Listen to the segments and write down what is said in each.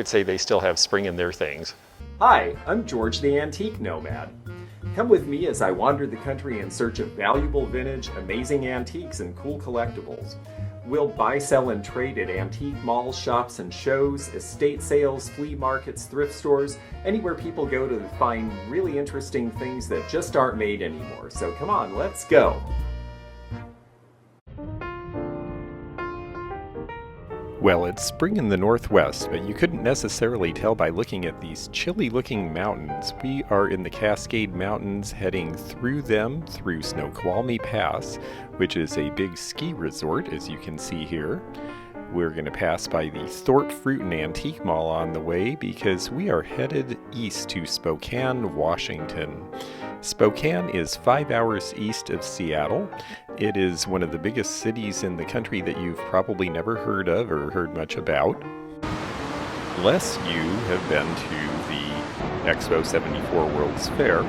I'd say they still have spring in their things. Hi, I'm George the Antique Nomad. Come with me as I wander the country in search of valuable vintage, amazing antiques, and cool collectibles. We'll buy, sell, and trade at antique malls, shops, and shows, estate sales, flea markets, thrift stores, anywhere people go to find really interesting things that just aren't made anymore. So come on, let's go! Well, it's spring in the northwest, but you couldn't necessarily tell by looking at these chilly-looking mountains. We are in the Cascade Mountains, heading through them through Snoqualmie Pass, which is a big ski resort, as you can see here. We're going to pass by the Thorpe Fruit and Antique Mall on the way because we are headed east to Spokane, Washington. Spokane is 5 hours east of Seattle. It is one of the biggest cities in the country that you've probably never heard of or heard much about. Unless you have been to the Expo 74 World's Fair,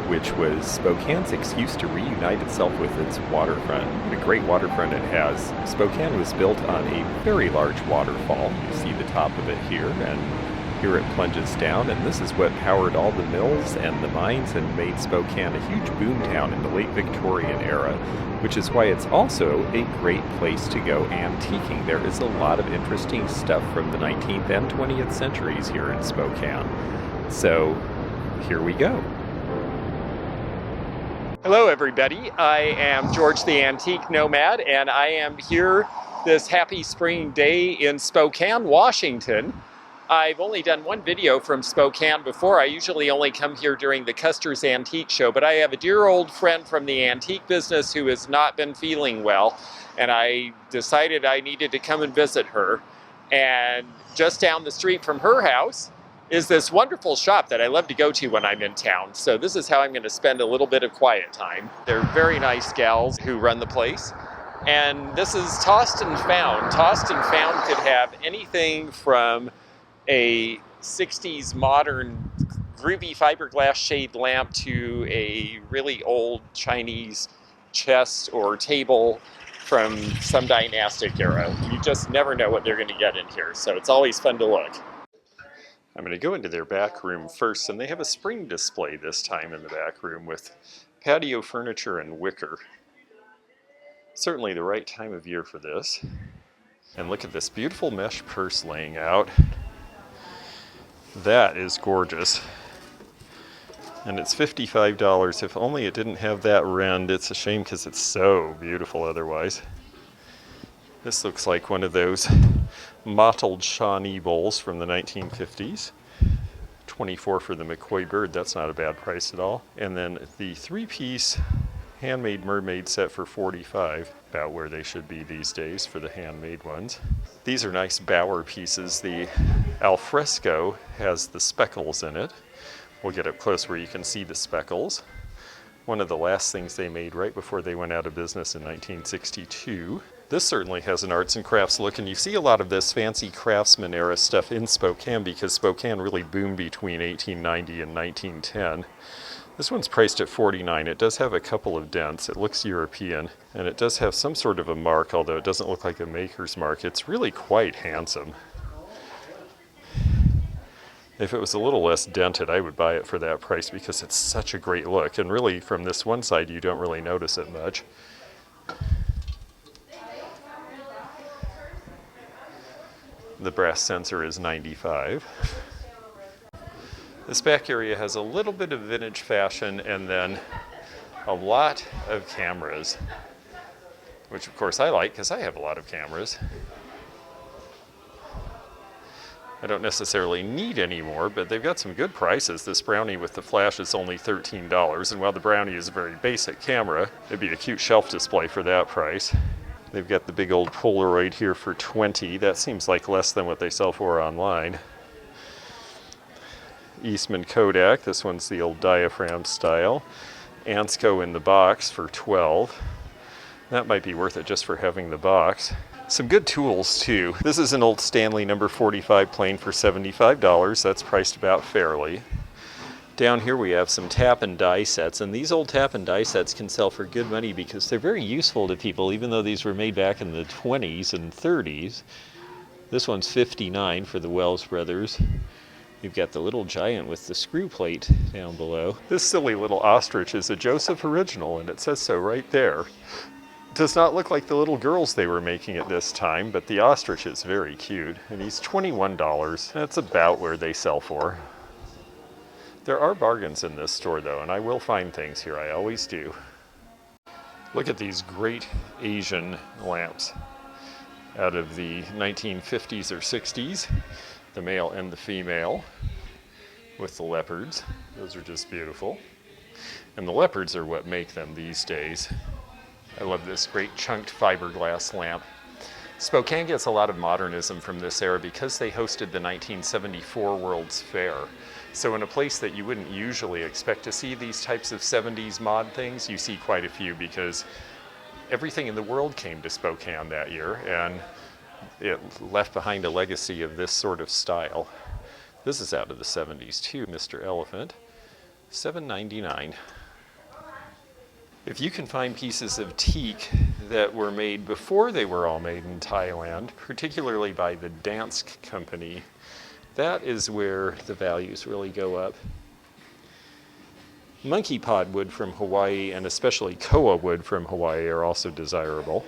which was Spokane's excuse to reunite itself with its waterfront. What a great waterfront it has. Spokane was built on a very large waterfall. You see the top of it here, and here it plunges down, and this is what powered all the mills and the mines and made Spokane a huge boom town in the late Victorian era, which is why it's also a great place to go antiquing. There is a lot of interesting stuff from the 19th and 20th centuries here in Spokane. So, here we go. Hello everybody, I am George the Antique Nomad, and I am here this happy spring day in Spokane, Washington. I've only done one video from Spokane before. I usually only come here during the Custer's Antique Show, but I have a dear old friend from the antique business who has not been feeling well, and I decided I needed to come and visit her. And just down the street from her house is this wonderful shop that I love to go to when I'm in town. So this is how I'm going to spend a little bit of quiet time. They're very nice gals who run the place. And this is Tossed and Found. Tossed and Found could have anything from a 60s modern groovy fiberglass shade lamp to a really old Chinese chest or table from some dynastic era. You just never know what they're going to get in here, so it's always fun to look. I'm going to go into their back room first, and they have a spring display this time in the back room with patio furniture and wicker. Certainly the right time of year for this. And look at this beautiful mesh purse laying out. That is gorgeous. And it's $55. If only it didn't have that rend. It's a shame because it's so beautiful otherwise. This looks like one of those mottled Shawnee bowls from the 1950s. $24 for the McCoy bird. That's not a bad price at all. And then the three-piece handmade mermaid set for $45, about where they should be these days for the handmade ones. These are nice bower pieces. The alfresco has the speckles in it. We'll get up close where you can see the speckles. One of the last things they made right before they went out of business in 1962. This certainly has an arts and crafts look, and you see a lot of this fancy craftsman era stuff in Spokane because Spokane really boomed between 1890 and 1910. This one's priced at $49. It does have a couple of dents. It looks European, and it does have some sort of a mark, although it doesn't look like a maker's mark. It's really quite handsome. If it was a little less dented, I would buy it for that price because it's such a great look. And really, from this one side, you don't really notice it much. The brass sensor is $95. This back area has a little bit of vintage fashion and then a lot of cameras, which of course I like because I have a lot of cameras. I don't necessarily need any more, but they've got some good prices. This Brownie with the flash is only $13, and while the Brownie is a very basic camera, it'd be a cute shelf display for that price. They've got the big old Polaroid here for $20. That seems like less than what they sell for online. Eastman Kodak, this one's the old diaphragm style. Ansco in the box for $12. That might be worth it just for having the box. Some good tools too. This is an old Stanley number 45 plane for $75. That's priced about fairly. Down here we have some tap and die sets, and these old tap and die sets can sell for good money because they're very useful to people, even though these were made back in the 20s and 30s. This one's $59 for the Wells Brothers. You've got the little giant with the screw plate down below. This silly little ostrich is a Joseph original, and it says so right there. Does not look like the little girls they were making at this time, but the ostrich is very cute, and he's $21. That's about where they sell for. There are bargains in this store though, and I will find things here, I always do. Look at these great Asian lamps out of the 1950s or 60s, the male and the female with the leopards. Those are just beautiful. And the leopards are what make them these days. I love this great chunked fiberglass lamp. Spokane gets a lot of modernism from this era because they hosted the 1974 World's Fair. So in a place that you wouldn't usually expect to see these types of 70s mod things, you see quite a few because everything in the world came to Spokane that year, and it left behind a legacy of this sort of style. This is out of the 70s too, Mr. Elephant, $7.99. If you can find pieces of teak that were made before they were all made in Thailand, particularly by the Dansk company, that is where the values really go up. Monkey pod wood from Hawaii and especially koa wood from Hawaii are also desirable.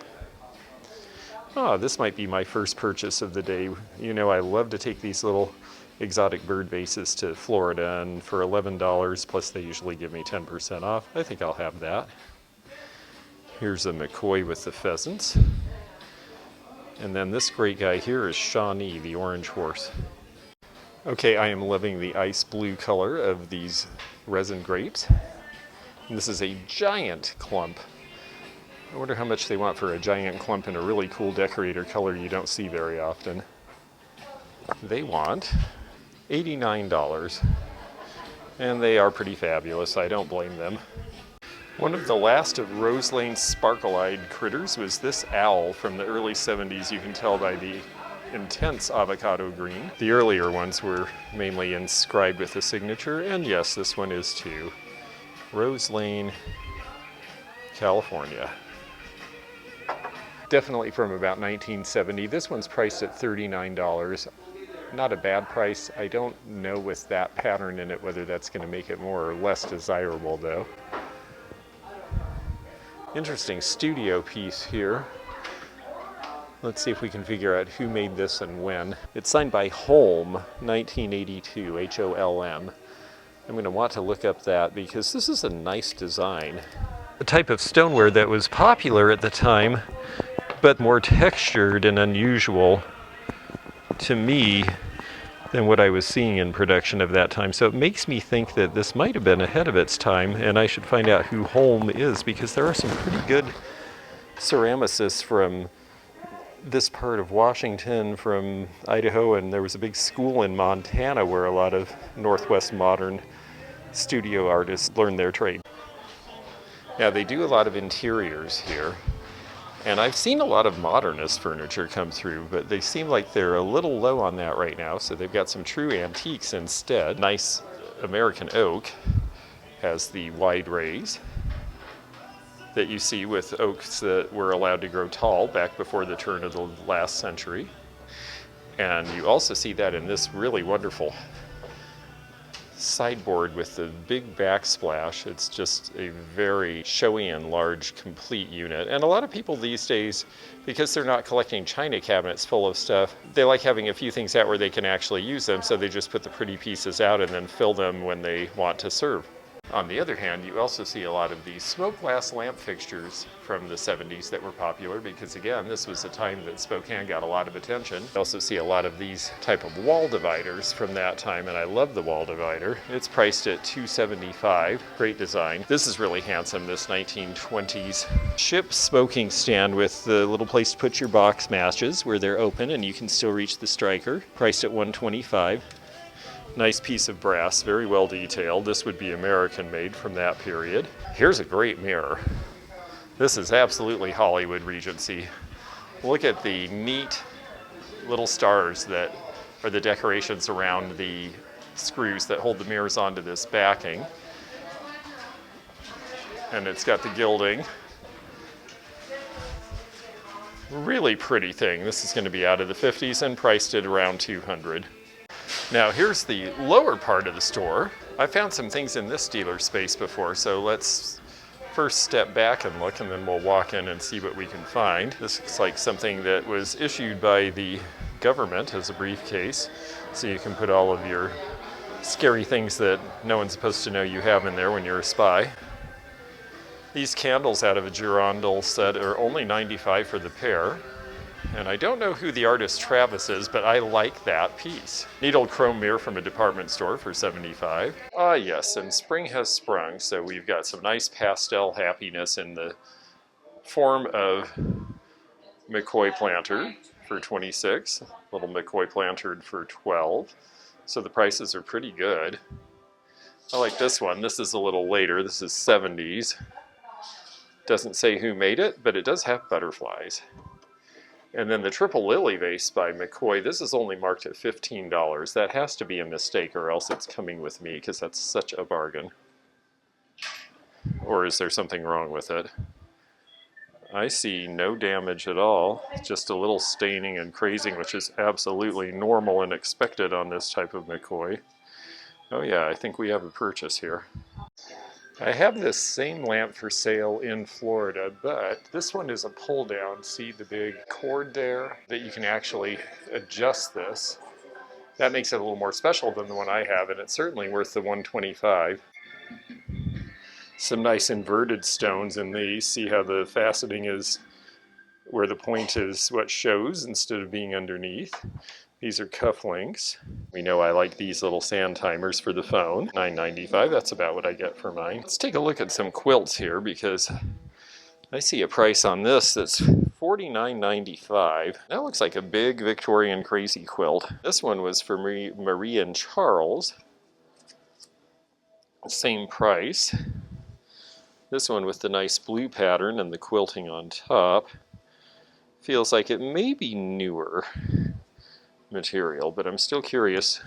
Ah, this might be my first purchase of the day. You know, I love to take these little exotic bird vases to Florida, and for $11, plus they usually give me 10% off, I think I'll have that. Here's a McCoy with the pheasants. And then this great guy here is Shawnee, the orange horse. Okay, I am loving the ice blue color of these resin grapes. And this is a giant clump. I wonder how much they want for a giant clump in a really cool decorator color you don't see very often. They want $89. And they are pretty fabulous, I don't blame them. One of the last of Rose Lane's sparkle-eyed critters was this owl from the early 70s. You can tell by the intense avocado green. The earlier ones were mainly inscribed with a signature, and yes, this one is too. Rose Lane, California. Definitely from about 1970. This one's priced at $39. Not a bad price. I don't know with that pattern in it whether that's going to make it more or less desirable though. Interesting studio piece here. Let's see if we can figure out who made this and when. It's signed by Holm, 1982, H-O-L-M. I'm going to want to look up that because this is a nice design. A type of stoneware that was popular at the time, but more textured and unusual to me than what I was seeing in production of that time. So it makes me think that this might have been ahead of its time, and I should find out who Holm is because there are some pretty good ceramicists from this part of Washington, from Idaho, and there was a big school in Montana where a lot of Northwest modern studio artists learned their trade. Yeah, they do a lot of interiors here. And I've seen a lot of modernist furniture come through, but they seem like they're a little low on that right now, so they've got some true antiques instead. Nice American oak has the wide rays that you see with oaks that were allowed to grow tall back before the turn of the last century. And you also see that in this really wonderful sideboard with the big backsplash. It's just a very showy and large complete unit. And a lot of people these days, because they're not collecting china cabinets full of stuff, they like having a few things out where they can actually use them, so they just put the pretty pieces out and then fill them when they want to serve. On the other hand, you also see a lot of these smoke glass lamp fixtures from the 70s that were popular because, again, this was a time that Spokane got a lot of attention. You also see a lot of these type of wall dividers from that time, and I love the wall divider. It's priced at $275. Great design. This is really handsome, this 1920s ship smoking stand with the little place to put your box matches where they're open and you can still reach the striker. Priced at $125. Nice piece of brass, very well detailed. This would be American made from that period. Here's a great mirror. This is absolutely Hollywood Regency. Look at the neat little stars that are the decorations around the screws that hold the mirrors onto this backing. And it's got the gilding. Really pretty thing. This is going to be out of the 50s and priced at around $200. Now here's the lower part of the store. I found some things in this dealer space before, so let's first step back and look, and then we'll walk in and see what we can find. This looks like something that was issued by the government as a briefcase, so you can put all of your scary things that no one's supposed to know you have in there when you're a spy. These candles out of a girandole set are only $95 for the pair. And I don't know who the artist Travis is, but I like that piece. Needled chrome mirror from a department store for $75. Ah yes, and spring has sprung, so we've got some nice pastel happiness in the form of McCoy planter for $26, little McCoy plantered for $12. So the prices are pretty good. I like this one. This is a little later. This is 70s. Doesn't say who made it, but it does have butterflies. And then the Triple Lily vase by McCoy, this is only marked at $15. That has to be a mistake, or else it's coming with me, because that's such a bargain. Or is there something wrong with it? I see no damage at all, just a little staining and crazing, which is absolutely normal and expected on this type of McCoy. Oh yeah, I think we have a purchase here. I have this same lamp for sale in Florida, but this one is a pull down. See the big cord there? That you can actually adjust this. That makes it a little more special than the one I have, and it's certainly worth the $125. Some nice inverted stones in these. See how the faceting is where the point is what shows instead of being underneath. These are Cufflinks. We know I like these little sand timers for the phone. $9.95, that's about what I get for mine. Let's take a look at some quilts here, because I see a price on this that's $49.95. That looks like a big Victorian crazy quilt. This one was for Marie and Charles. Same price. This one with the nice blue pattern and the quilting on top. Feels like it may be newer material, but I'm still curious.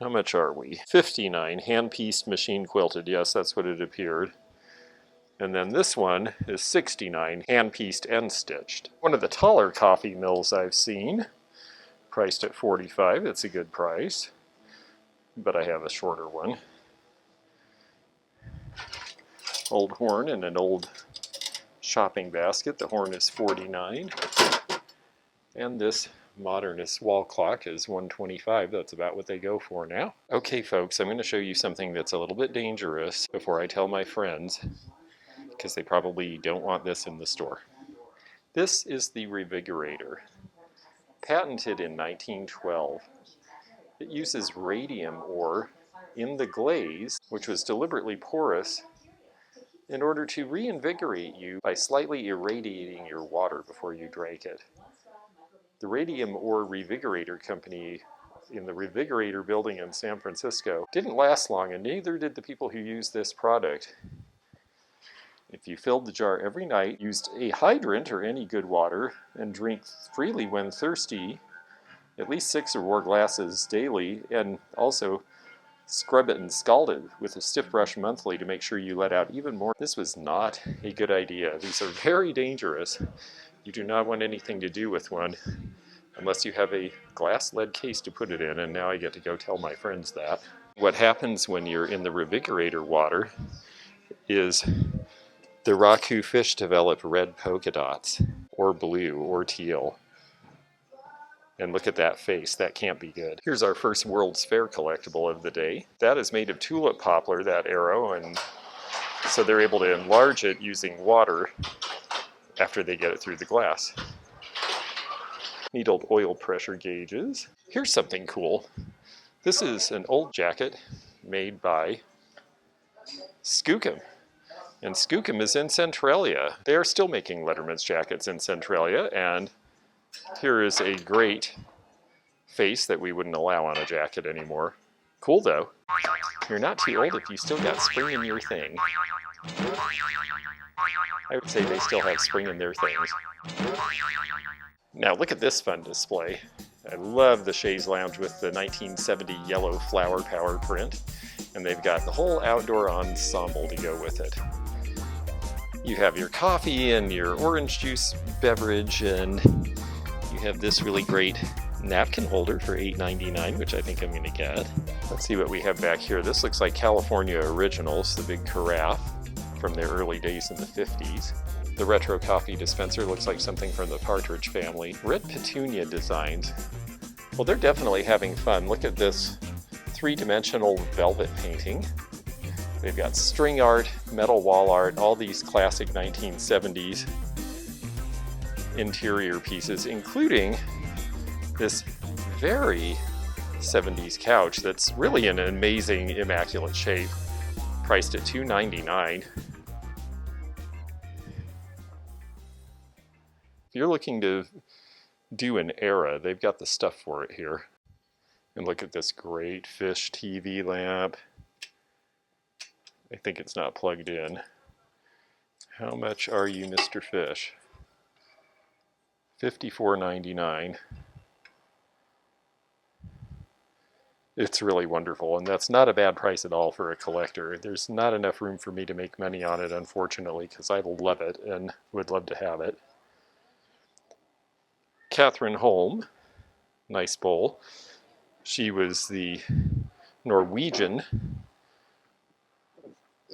How much are we? $59, hand-pieced, machine quilted. Yes, that's what it appeared. And then this one is $69, hand-pieced and stitched. One of the taller coffee mills I've seen, priced at $45. It's a good price, but I have a shorter one. Old horn and an old shopping basket. The horn is $49. And this modernist wall clock is $125. That's about what they go for now. Okay folks, I'm going to show you something that's a little bit dangerous before I tell my friends, because they probably don't want this in the store. This is the Revigorator, patented in 1912. It uses radium ore in the glaze, which was deliberately porous, in order to reinvigorate you by slightly irradiating your water before you drank it. The Radium Ore Revigorator Company in the Revigorator building in San Francisco didn't last long, and neither did the people who used this product. If you filled the jar every night, used a hydrant or any good water, and drink freely when thirsty, at least 6 or more glasses daily, and also scrub it and scald it with a stiff brush monthly to make sure you let out even more. This was not a good idea. These are very dangerous. You do not want anything to do with one unless you have a glass lead case to put it in, and now I get to go tell my friends that. What happens when you're in the Revigorator water is the raku fish develop red polka dots, or blue, or teal. And look at that face, that can't be good. Here's our first World's Fair collectible of the day. That is made of tulip poplar, that arrow, and so they're able to enlarge it using water after they get it through the glass. Needled oil pressure gauges. Here's something cool. This is an old jacket made by Skookum. And Skookum is in Centralia. They are still making Letterman's jackets in Centralia, and here is a great face that we wouldn't allow on a jacket anymore. Cool though. You're not too old if you still got spring in your thing. I would say they still have spring in their things. Now look at this fun display. I love the chaise lounge with the 1970 yellow flower power print, and they've got the whole outdoor ensemble to go with it. You have your coffee and your orange juice beverage, and you have this really great napkin holder for $8.99, which I think I'm going to get. Let's see what we have back here. This looks like California Originals, the big carafe from their early days in the 50s. The retro coffee dispenser looks like something from the Partridge Family. Red Petunia designs. Well, they're definitely having fun. Look at this three-dimensional velvet painting. They've got string art, metal wall art, all these classic 1970s interior pieces, including this very 70s couch that's really in an amazing, immaculate shape, priced at $2.99. If you're looking to do an era, they've got the stuff for it here. And look at this great fish TV lamp. I think it's not plugged in. How much are you, Mr. Fish? $54.99. It's really wonderful, and that's not a bad price at all for a collector. There's not enough room for me to make money on it, unfortunately, because I love it and would love to have it. Catherine Holm, nice bowl. She was the Norwegian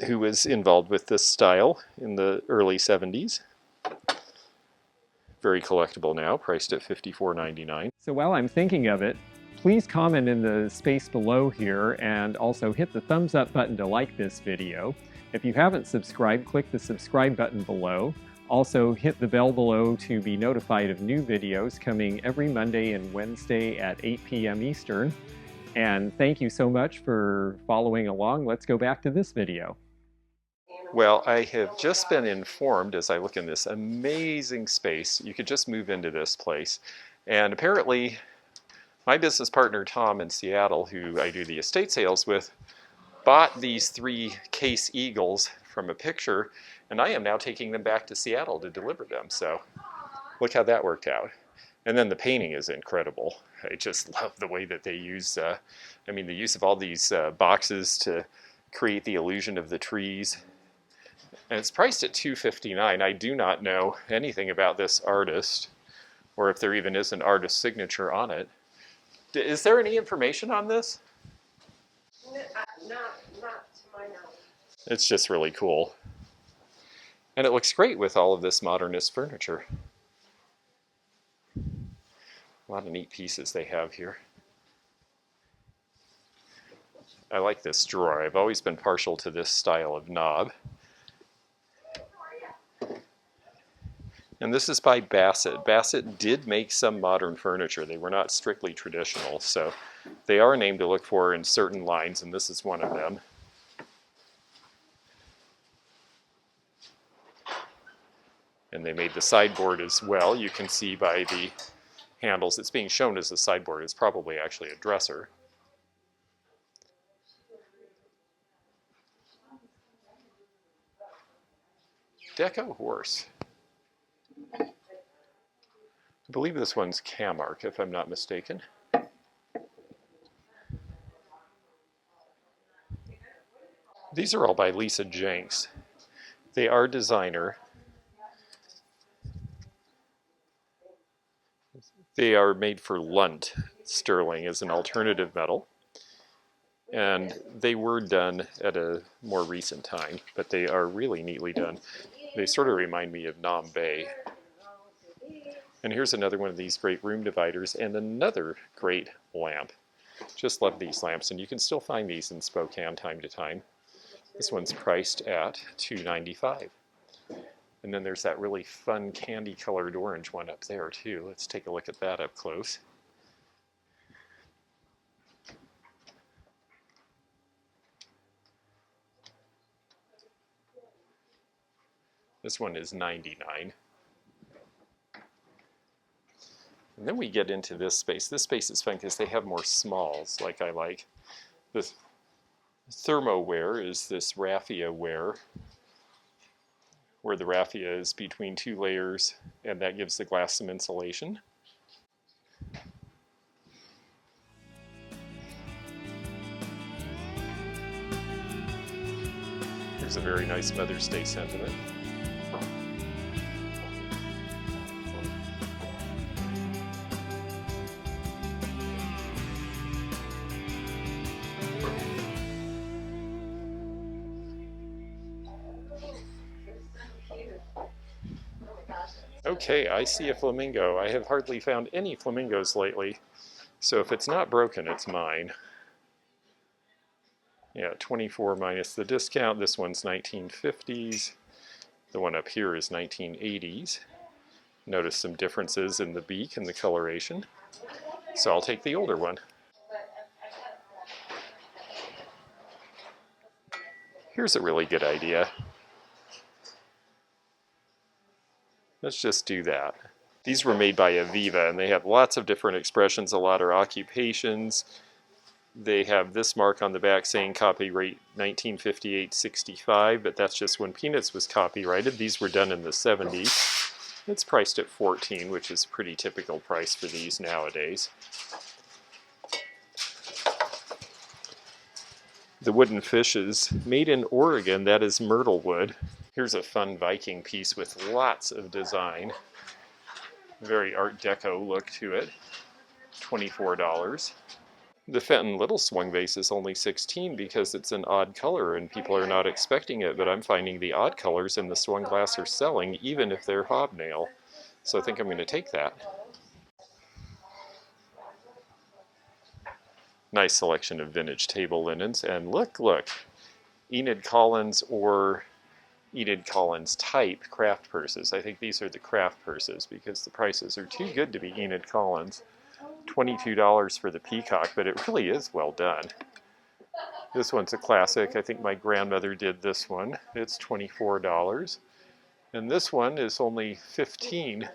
who was involved with this style in the early 70s. Very collectible now, priced at $54.99. So while I'm thinking of it, please comment in the space below here and also hit the thumbs up button to like this video. If you haven't subscribed, click the subscribe button below. Also hit the bell below to be notified of new videos coming every Monday and Wednesday at 8 p.m. Eastern. And thank you so much for following along. Let's go back to this video. Well, I have just been informed as I look in this amazing space, you could just move into this place. And apparently, my business partner Tom in Seattle, who I do the estate sales with, bought these 3 Case Eagles from a picture, and I am now taking them back to Seattle to deliver them. So look how that worked out. And then the painting is incredible. I just love the way that they use, the use of all these boxes to create the illusion of the trees. And it's priced at $2.59. I do not know anything about this artist, or if there even is an artist signature on it. Is there any information on this? Not to my knowledge. It's just really cool. And it looks great with all of this modernist furniture. A lot of neat pieces they have here. I like this drawer. I've always been partial to this style of knob. And this is by Bassett. Bassett did make some modern furniture. They were not strictly traditional, so they are a name to look for in certain lines, and this is one of them. And they made the sideboard as well. You can see by the handles, it's being shown as a sideboard. It's probably actually a dresser. Deco horse. I believe this one's Camark, if I'm not mistaken. These are all by Lisa Jenks. They are designer. They are made for Lunt sterling as an alternative metal. And they were done at a more recent time, but they are really neatly done. They sort of remind me of Nomad. And here's another one of these great room dividers and another great lamp. Just love these lamps, and you can still find these in Spokane time to time. This one's priced at $2.95. And then there's that really fun candy-colored orange one up there too. Let's take a look at that up close. This one is $99. And then we get into this space. This space is fun because they have more smalls, like I like. The thermoware is this raffia ware, where the raffia is between 2 layers, and that gives the glass some insulation. Here's a very nice Mother's Day sentiment. Okay, I see a flamingo. I have hardly found any flamingos lately, so if it's not broken, it's mine. Yeah, 24 minus the discount. This one's 1950s. The one up here is 1980s. Notice some differences in the beak and the coloration. So I'll take the older one. Here's a really good idea. Let's just do that. These were made by Aviva, and they have lots of different expressions, a lot of occupations. They have this mark on the back saying copyright 1958-65, but that's just when Peanuts was copyrighted. These were done in the 70s. It's priced at $14, which is a pretty typical price for these nowadays. The wooden fish is made in Oregon. That is myrtle wood. Here's a fun Viking piece with lots of design. Very Art Deco look to it. $24. The Fenton Little Swung Vase is only $16 because it's an odd color and people are not expecting it, but I'm finding the odd colors in the swung glass are selling even if they're hobnail. So I think I'm going to take that. Nice selection of vintage table linens, and look, Enid Collins or Enid Collins type craft purses. I think these are the craft purses because the prices are too good to be Enid Collins. $22 for the peacock, but it really is well done. This one's a classic. I think my grandmother did this one. It's $24. And this one is only $15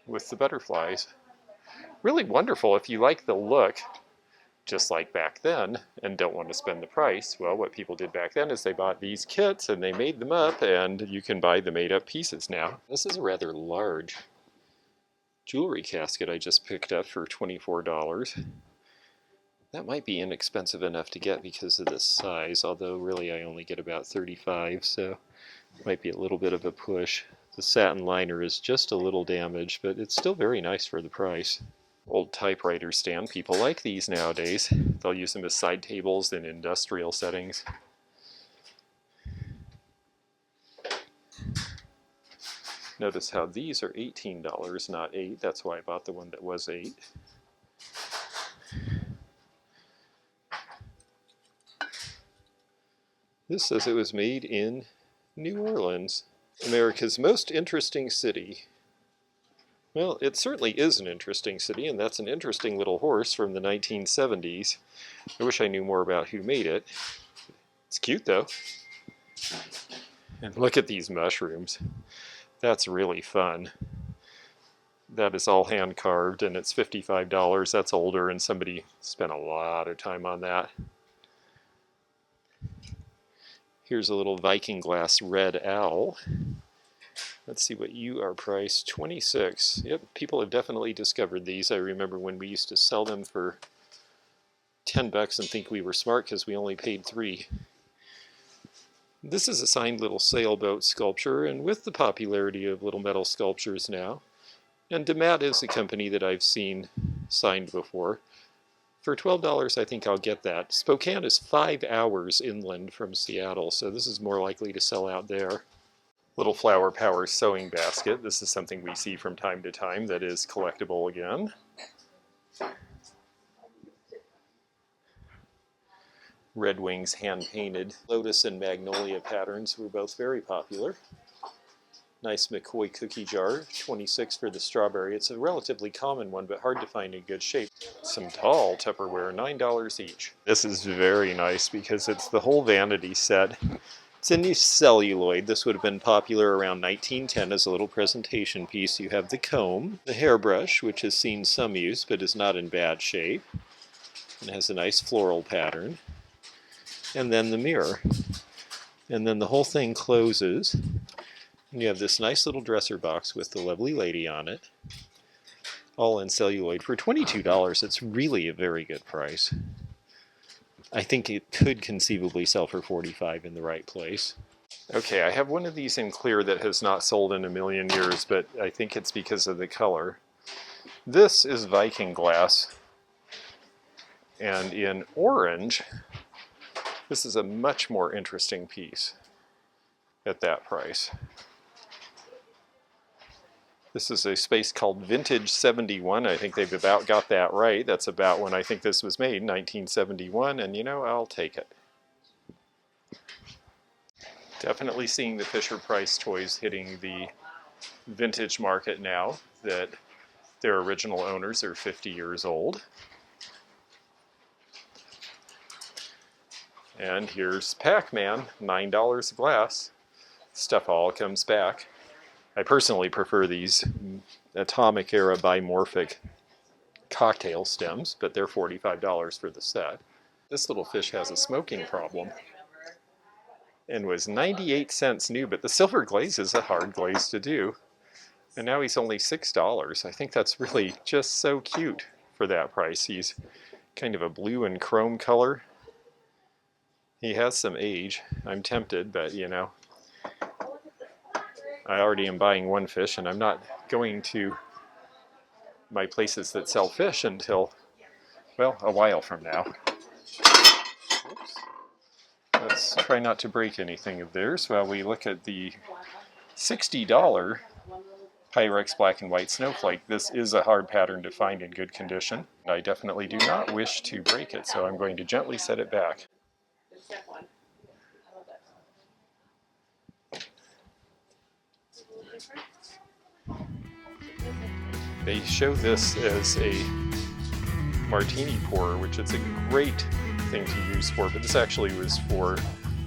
with the butterflies. Really wonderful if you like the look, just like back then, and don't want to spend the price. Well, what people did back then is they bought these kits and they made them up, and you can buy the made up pieces now. This is a rather large jewelry casket I just picked up for $24. That might be inexpensive enough to get because of this size, although really I only get about 35, so it might be a little bit of a push. The satin liner is just a little damaged, but it's still very nice for the price. Old typewriter stand. People like these nowadays. They'll use them as side tables in industrial settings. Notice how these are $18, not $8. That's why I bought the one that was $8. This says it was made in New Orleans, America's most interesting city. Well, it certainly is an interesting city, and that's an interesting little horse from the 1970s. I wish I knew more about who made it. It's cute, though. And look at these mushrooms. That's really fun. That is all hand carved, and it's $55. That's older, and somebody spent a lot of time on that. Here's a little Viking Glass red owl. Let's see what you are priced. $26. Yep, people have definitely discovered these. I remember when we used to sell them for $10 and think we were smart because we only paid $3. This is a signed little sailboat sculpture, and with the popularity of little metal sculptures now, and Nomad is a company that I've seen signed before. For $12, I think I'll get that. Spokane is 5 hours inland from Seattle, so this is more likely to sell out there. Little Flower Power sewing basket. This is something we see from time to time that is collectible again. Red Wings hand-painted. Lotus and Magnolia patterns were both very popular. Nice McCoy cookie jar, $26 for the strawberry. It's a relatively common one, but hard to find in good shape. Some tall Tupperware, $9 each. This is very nice because it's the whole vanity set. It's in celluloid. This would have been popular around 1910 as a little presentation piece. You have the comb, the hairbrush, which has seen some use but is not in bad shape. It has a nice floral pattern. And then the mirror. And then the whole thing closes. And you have this nice little dresser box with the lovely lady on it. All in celluloid. For $22, it's really a very good price. I think it could conceivably sell for $45 in the right place. Okay, I have one of these in clear that has not sold in a million years, but I think it's because of the color. This is Viking Glass. And in orange, this is a much more interesting piece at that price. This is a space called Vintage 71. I think they've about got that right. That's about when I think this was made, 1971, and you know, I'll take it. Definitely seeing the Fisher-Price toys hitting the vintage market now that their original owners are 50 years old. And here's Pac-Man, $9 a glass. Stuff all comes back. I personally prefer these atomic era bimorphic cocktail stems, but they're $45 for the set. This little fish has a smoking problem and was 98 cents new, but the silver glaze is a hard glaze to do. And now he's only $6. I think that's really just so cute for that price. He's kind of a blue and chrome color. He has some age. I'm tempted, but you know, I already am buying one fish, and I'm not going to my places that sell fish until, well, a while from now. Oops. Let's try not to break anything of theirs while we look at the $60 Pyrex Black and White Snowflake. This is a hard pattern to find in good condition. I definitely do not wish to break it, so I'm going to gently set it back. They show this as a martini pourer, which is a great thing to use for, but this actually was for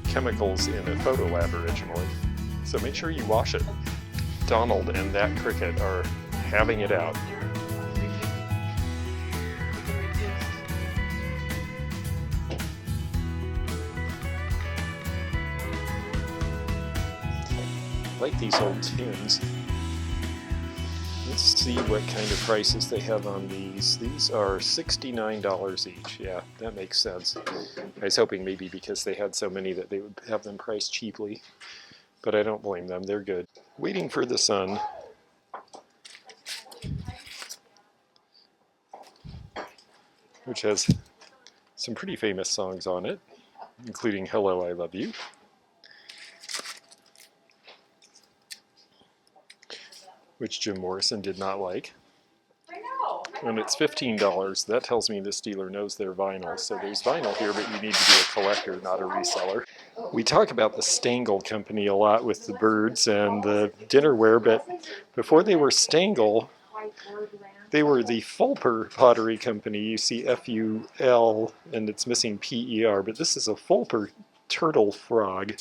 chemicals in a photo lab originally. So make sure you wash it. Donald and that cricket are having it out. I like these old tins. Let's see what kind of prices they have on these. These are $69 each. Yeah, that makes sense. I was hoping maybe because they had so many that they would have them priced cheaply, but I don't blame them. They're good. Waiting for the Sun. Which has some pretty famous songs on it, including Hello, I Love You. Which Jim Morrison did not like. And it's $15. That tells me this dealer knows their vinyl. So there's vinyl here, but you need to be a collector, not a reseller. We talk about the Stengel Company a lot with the birds and the dinnerware, but before they were Stengel, they were the Fulper Pottery Company. You see F-U-L, and it's missing P-E-R, but this is a Fulper turtle frog.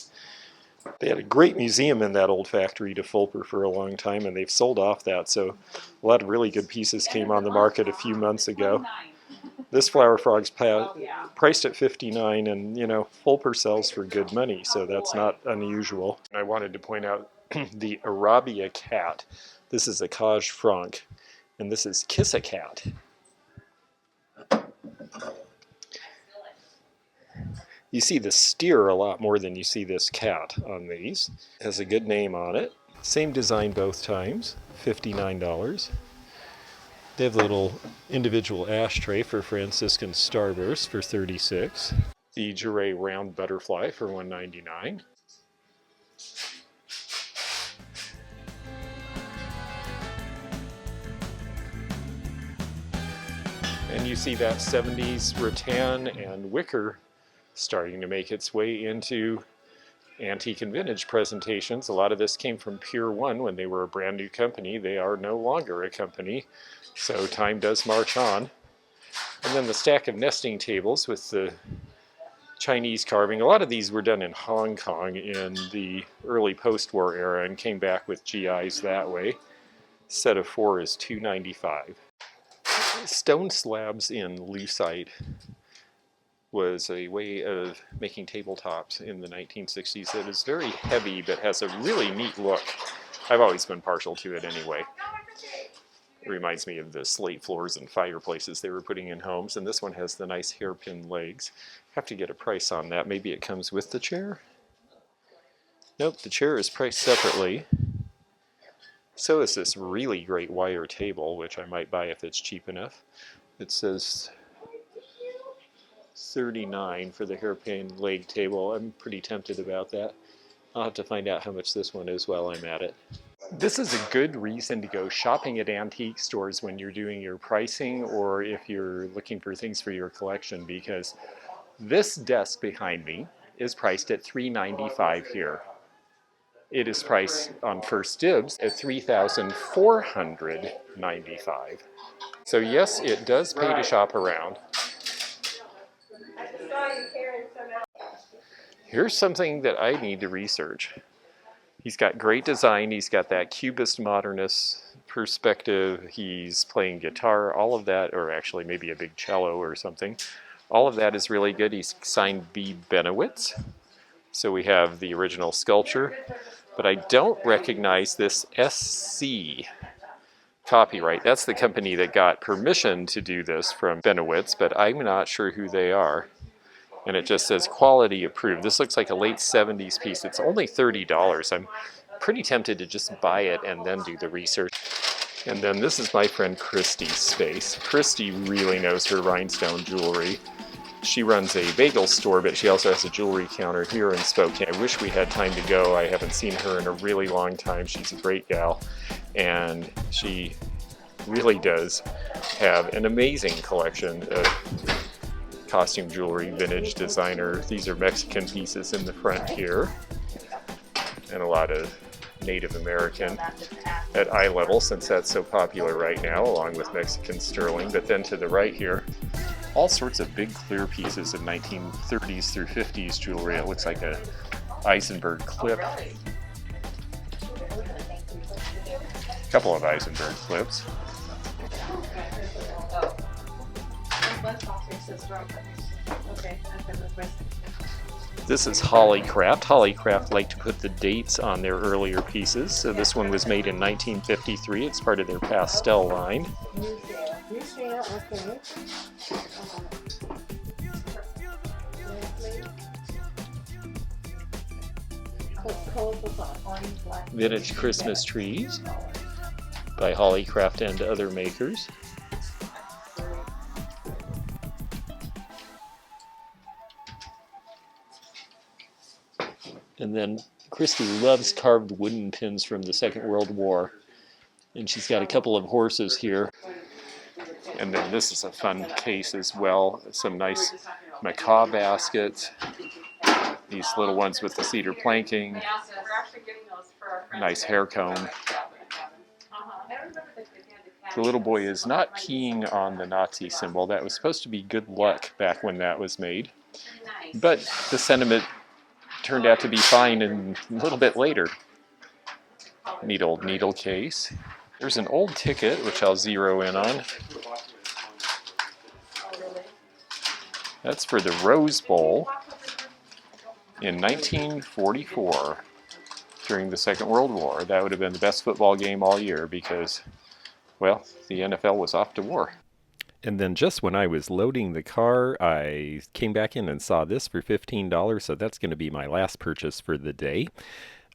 They had a great museum in that old factory to Fulper for a long time, and they've sold off that, so a lot of really good pieces came on the market a few months ago. This flower frog's priced at $59, and you know, Fulper sells for good money, so that's not unusual. I wanted to point out the Arabia cat. This is a Cage Franc, and this is Kiss a Cat. You see the steer a lot more than you see this cat on these. It has a good name on it. Same design both times, $59. They have a little individual ashtray for Franciscan Starburst for $36. The Jure Round Butterfly for $199. And you see that 70s rattan and wicker starting to make its way into antique and vintage presentations. A lot of this came from Pier 1 when they were a brand new company. They are no longer a company, so time does march on. And then the stack of nesting tables with the Chinese carving. A lot of these were done in Hong Kong in the early post-war era and came back with GIs that way. Set of 4 is $295. Stone slabs in lucite was a way of making tabletops in the 1960s that is very heavy but has a really neat look. I've always been partial to it anyway. It reminds me of the slate floors and fireplaces they were putting in homes, and this one has the nice hairpin legs. Have to get a price on that. Maybe it comes with the chair? Nope, the chair is priced separately. So is this really great wire table, which I might buy if it's cheap enough. It says $39 for the hairpin leg table. I'm pretty tempted about that. I'll have to find out how much this one is while I'm at it. This is a good reason to go shopping at antique stores when you're doing your pricing or if you're looking for things for your collection, because this desk behind me is priced at $395 here. It is priced on first dibs at $3,495. So yes, it does pay to shop around. Here's something that I need to research. He's got great design. He's got that cubist modernist perspective. He's playing guitar, all of that, or actually maybe a big cello or something. All of that is really good. He's signed B. Benowitz. So we have the original sculpture, but I don't recognize this SC copyright. That's the company that got permission to do this from Benowitz, but I'm not sure who they are. And it just says quality approved. This looks like a late 70s piece. It's only $30. I'm pretty tempted to just buy it and then do the research. And then this is my friend Christy's space. Christy really knows her rhinestone jewelry. She runs a bagel store, but she also has a jewelry counter here in Spokane. I wish we had time to go. I haven't seen her in a really long time. She's a great gal, and she really does have an amazing collection of costume jewelry, vintage designer. These are Mexican pieces in the front here, and a lot of Native American at eye level, since that's so popular right now, along with Mexican sterling. But then to the right here, all sorts of big clear pieces of 1930s through 50s jewelry. It looks like a Eisenberg clip. A couple of Eisenberg clips. This is Hollycraft. Hollycraft like to put the dates on their earlier pieces. So this one was made in 1953. It's part of their pastel line. Vintage Christmas trees by Hollycraft and other makers. And then Christy loves carved wooden pins from the Second World War. And she's got a couple of horses here. And then this is a fun case as well. Some nice macaw baskets. These little ones with the cedar planking. Nice hair comb. The little boy is not peeing on the Nazi symbol. That was supposed to be good luck back when that was made. But the sentiment turned out to be fine a little bit later. Neat old needle case. There's an old ticket, which I'll zero in on. That's for the Rose Bowl in 1944 during the Second World War. That would have been the best football game all year because, well, the NFL was off to war. And then just when I was loading the car, I came back in and saw this for $15, so that's going to be my last purchase for the day.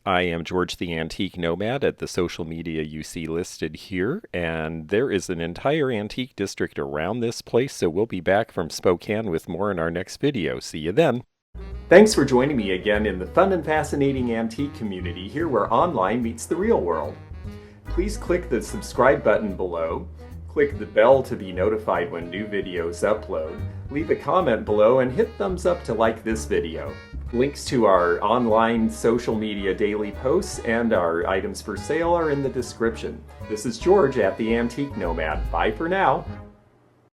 I am George the Antique Nomad at the social media you see listed here, and there is an entire antique district around this place, so we'll be back from Spokane with more in our next video. See you then. Thanks for joining me again in the fun and fascinating antique community here where online meets the real world. Please click the subscribe button below. Click the bell to be notified when new videos upload. Leave a comment below and hit thumbs up to like this video. Links to our online social media daily posts and our items for sale are in the description. This is George at the Antique Nomad. Bye for now.